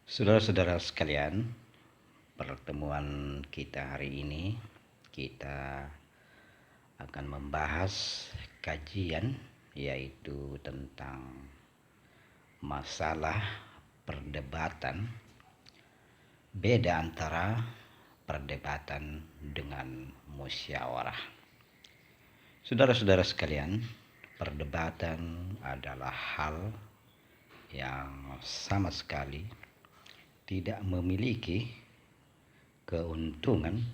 Saudara-saudara sekalian, pertemuan kita hari ini kita akan membahas kajian yaitu tentang masalah perdebatan, beda antara perdebatan dengan musyawarah. Saudara-saudara sekalian, perdebatan adalah hal yang sama sekali tidak memiliki keuntungan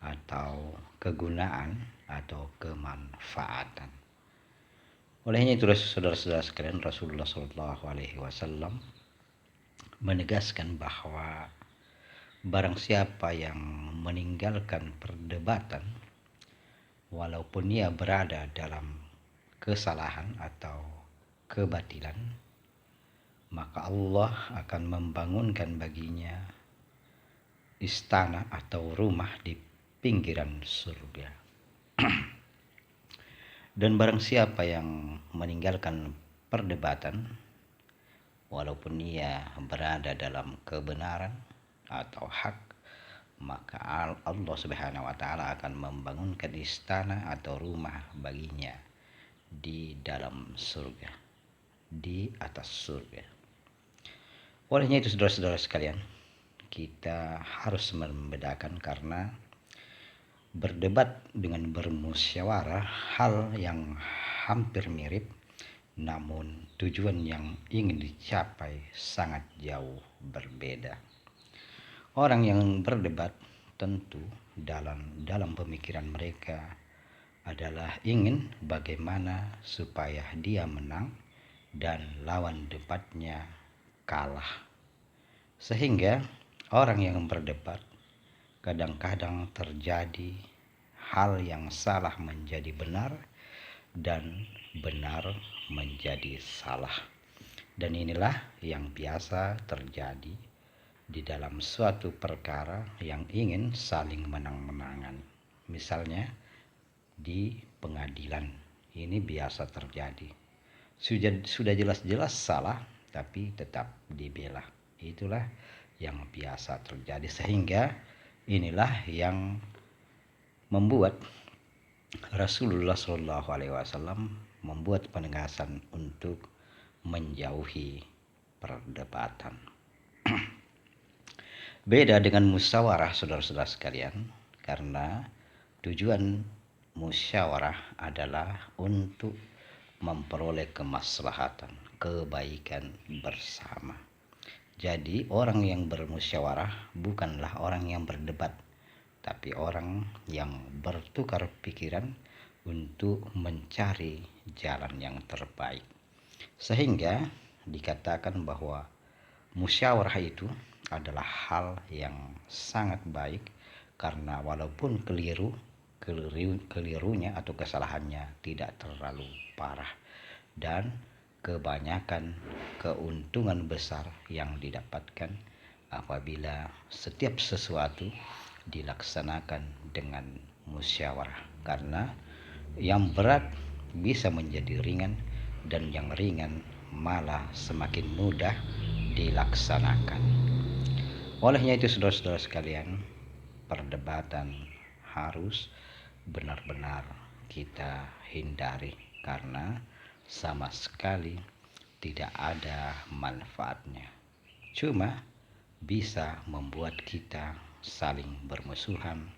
atau kegunaan atau kemanfaatan. Olehnya itu, saudara-saudara sekalian, Rasulullah SAW menegaskan bahwa barang siapa yang meninggalkan perdebatan, walaupun ia berada dalam kesalahan atau kebatilan, maka Allah akan membangunkan baginya istana atau rumah di pinggiran surga. Dan barang siapa yang meninggalkan perdebatan, walaupun ia berada dalam kebenaran atau hak, maka Allah Subhanahu wa Ta'ala akan membangunkan istana atau rumah baginya di dalam surga, di atas surga. Olehnya itu, saudara-saudara sekalian, kita harus membedakan, karena berdebat dengan bermusyawarah hal yang hampir mirip, namun tujuan yang ingin dicapai sangat jauh berbeda. Orang yang berdebat tentu dalam pemikiran mereka adalah ingin bagaimana supaya dia menang dan lawan debatnya kalah. Sehingga orang yang berdebat kadang-kadang terjadi hal yang salah menjadi benar dan benar menjadi salah. Dan inilah yang biasa terjadi di dalam suatu perkara yang ingin saling menang-menangan. Misalnya di pengadilan, ini biasa terjadi. Sudah jelas-jelas salah, tapi tetap dibela. Itulah yang biasa terjadi, sehingga inilah yang membuat Rasulullah SAW membuat penegasan untuk menjauhi perdebatan. Beda dengan musyawarah, saudara-saudara sekalian, karena tujuan musyawarah adalah untuk memperoleh kemaslahatan, kebaikan bersama. Jadi orang yang bermusyawarah bukanlah orang yang berdebat, tapi orang yang bertukar pikiran untuk mencari jalan yang terbaik. Sehingga dikatakan bahwa musyawarah itu adalah hal yang sangat baik, karena walaupun kelirunya atau kesalahannya tidak terlalu parah, dan kebanyakan keuntungan besar yang didapatkan apabila setiap sesuatu dilaksanakan dengan musyawarah, karena yang berat bisa menjadi ringan dan yang ringan malah semakin mudah dilaksanakan. Olehnya itu, saudara-saudara sekalian, perdebatan harus benar-benar kita hindari, karena sama sekali tidak ada manfaatnya. Cuma bisa membuat kita saling bermusuhan,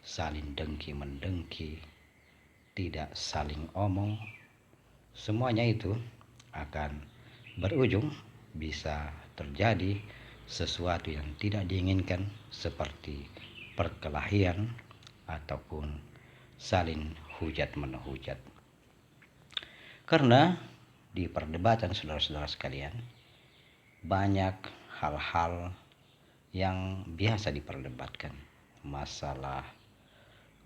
saling dengki-mendengki, tidak saling omong. Semuanya itu akan berujung bisa terjadi sesuatu yang tidak diinginkan, seperti perkelahian ataupun saling hujat-menhujat. Karena di perdebatan, saudara-saudara sekalian, banyak hal-hal yang biasa diperdebatkan. Masalah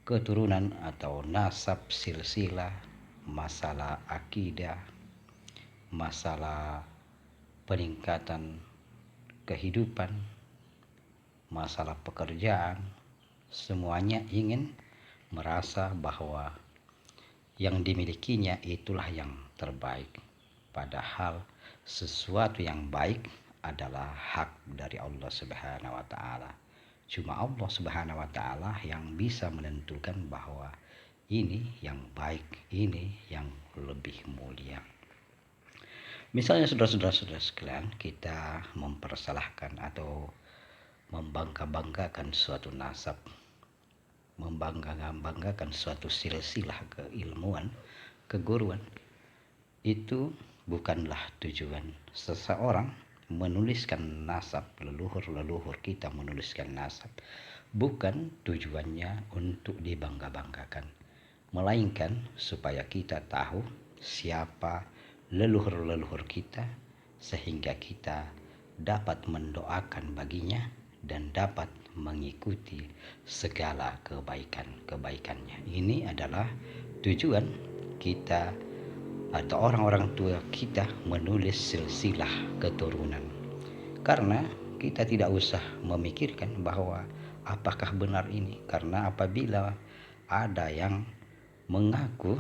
keturunan atau nasab silsilah, masalah akidah, masalah peningkatan kehidupan, masalah pekerjaan. Semuanya ingin merasa bahwa yang dimilikinya itulah yang terbaik. Padahal sesuatu yang baik adalah hak dari Allah Subhanahu wa taala. Cuma Allah Subhanahu wa taala yang bisa menentukan bahwa ini yang baik, ini yang lebih mulia. Misalnya saudara-saudara sekalian, kita mempersalahkan atau membangga-banggakan suatu nasab, membangga-banggakan suatu silsilah keilmuan, keguruan, itu bukanlah tujuan seseorang menuliskan nasab. Leluhur-leluhur kita menuliskan nasab bukan tujuannya untuk dibangga-banggakan, melainkan supaya kita tahu siapa leluhur-leluhur kita, sehingga kita dapat mendoakan baginya dan dapat mengikuti segala kebaikan-kebaikannya. Ini adalah tujuan kita atau orang-orang tua kita menulis silsilah keturunan. Karena kita tidak usah memikirkan bahwa apakah benar ini, karena apabila ada yang mengaku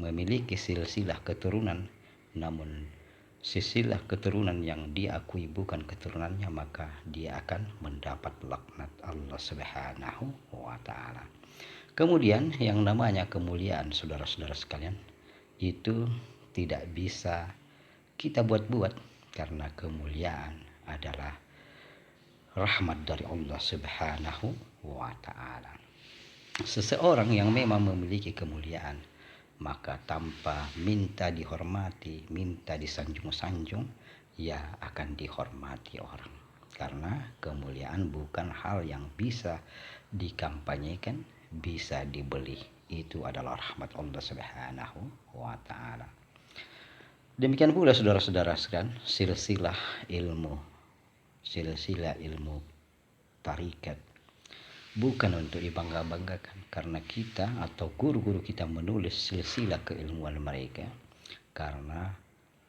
memiliki silsilah keturunan namun silsilah keturunan yang diakui bukan keturunannya, maka dia akan mendapat laknat Allah Subhanahu wa taala. Kemudian yang namanya kemuliaan, saudara-saudara sekalian, itu tidak bisa kita buat-buat, karena kemuliaan adalah rahmat dari Allah Subhanahu wa taala. Seseorang yang memang memiliki kemuliaan, maka tanpa minta dihormati, minta disanjung-sanjung, ia akan dihormati orang. Karena kemuliaan bukan hal yang bisa dikampanyekan, bisa dibeli. Itu adalah rahmat Allah Subhanahu wa taala. Demikian pula saudara-saudara sekalian, silsilah ilmu tarikat bukan untuk dibangga-banggakan, karena kita atau guru-guru kita menulis silsilah keilmuan mereka karena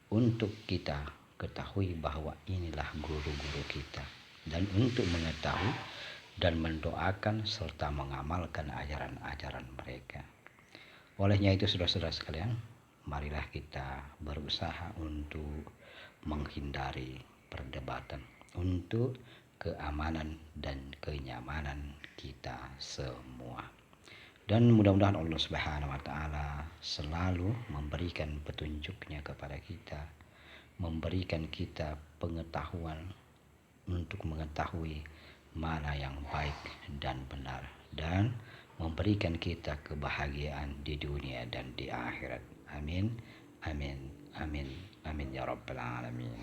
untuk kita ketahui bahwa inilah guru-guru kita, dan untuk mengetahui dan mendoakan serta mengamalkan ajaran-ajaran mereka. Olehnya itu saudara-saudara sekalian, marilah kita berusaha untuk menghindari perdebatan untuk keamanan dan kenyamanan kita semua. Dan mudah-mudahan Allah Subhanahu wa taala selalu memberikan petunjuknya kepada kita, memberikan kita pengetahuan untuk mengetahui mana yang baik dan benar, dan memberikan kita kebahagiaan di dunia dan di akhirat. Amin, amin, amin, amin ya rabbal alamin.